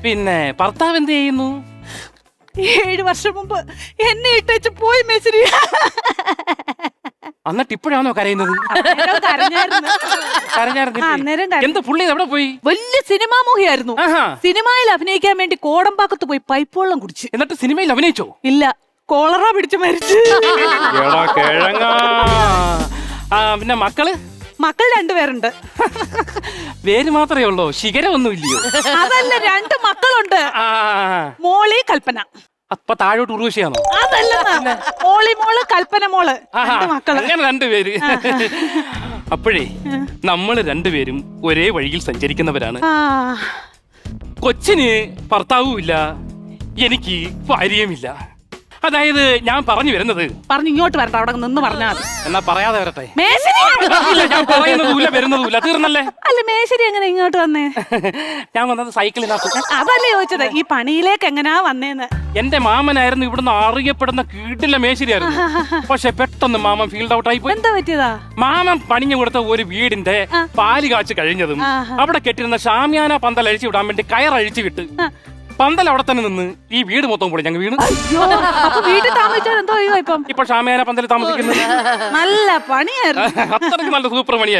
പിന്നെ ഭർത്താവ് എന്ത് ചെയ്യുന്നു? 7 വർഷം മുമ്പ് എന്നെ ഇട്ടേച്ച് പോയി മേശരി. എന്നിട്ട് ഇപ്പോഴാണോ കരയുന്നത്? കരഞ്ഞായിരുന്നു. കരഞ്ഞായിരുന്നു. എന്ത് പുള്ളി എവിടെ പോയി? വലിയ സിനിമാ മോഹിയായിരുന്നു. സിനിമയിൽ അഭിനയിക്കാൻ വേണ്ടി കോടമ്പാക്കത്ത് പോയി പൈപ്പ് വെള്ളം കുടിച്ച്. എന്നിട്ട് സിനിമയിൽ അഭിനയിച്ചോ? ഇല്ല, കോളറ പിടിച്ച് മരിച്ചു. പിന്നെ മക്കള്? മക്കൾ 2 പേരുണ്ട്. പേര് മാത്രമേ ഉള്ളൂ, ശിഖരമൊന്നും ഇല്ലയോ? അതല്ല, 2 മക്കളുണ്ട്. മോളി കൽപ്പന. അപ്പൊ താഴോട്ട് ഉറൂശിയാണോ? അതല്ല, മോളി മോള് കൽപ്പന മോള്. 2 മക്കള്. അങ്ങനെ 2 പേര്. അപ്പോഴേ നമ്മള് 2 പേരും ഒരേ വഴിയിൽ സഞ്ചരിക്കുന്നവരാണ്. കൊച്ചിന് ഭർത്താവും ഇല്ല, എനിക്ക് ഭാര്യയുമില്ല. അതായത് ഞാൻ പറഞ്ഞു വരുന്നത്, പറഞ്ഞു ഇങ്ങോട്ട് വരട്ടെ, അവിടെ നിന്ന് പറഞ്ഞാ മതി. എന്നാ പറയാതെ വരട്ടെ. ഇല്ല, ഞാൻ പറയുന്നതുമില്ല വരുന്നതുമില്ല, തീർന്നല്ലേ? അല്ല, മേശരി എങ്ങനെ ഇങ്ങോട്ട് വന്നേ? ഞാൻ വന്നത് സൈക്കിളിനകത്ത്. അതല്ലേ ചോദിച്ചത്, ഈ പണിയിലേക്ക് എങ്ങനാ വന്നേന്ന്. എന്റെ മാമനായിരുന്നു ഇവിടുന്ന് അറിയപ്പെടുന്ന കീട്ടിലെ മേശരിയായിരുന്നു. പക്ഷെ പെട്ടെന്ന് മാമൻ ഫീൽഡ് ഔട്ട് ആയി പോയി. എന്താ പറ്റിയതാ? മാമൻ പണിഞ്ഞു കൊടുത്ത ഒരു വീടിന്റെ പാല് കാച്ച് കഴിഞ്ഞതും അവിടെ കെട്ടിരുന്ന ഷാമിയാന പന്തൽ അഴിച്ചു വിടാൻ വേണ്ടി കയറഴിച്ചു വിട്ട് പന്തൽ അവിടെ തന്നെ നിന്ന് ഈ വീട് മൊത്തം കൂടി ഞങ്ങൾ വീണ്. വീട്ടിൽ താമസിച്ചാൽ എന്തോ ഇപ്പം ഇപ്പൊ ഷാമിയാന പന്തൽ താമസിക്കുന്നത്. നല്ല പണിയായിരുന്നു. അത്രയ്ക്ക് നല്ല സൂപ്പർ പണിയായിരുന്നു.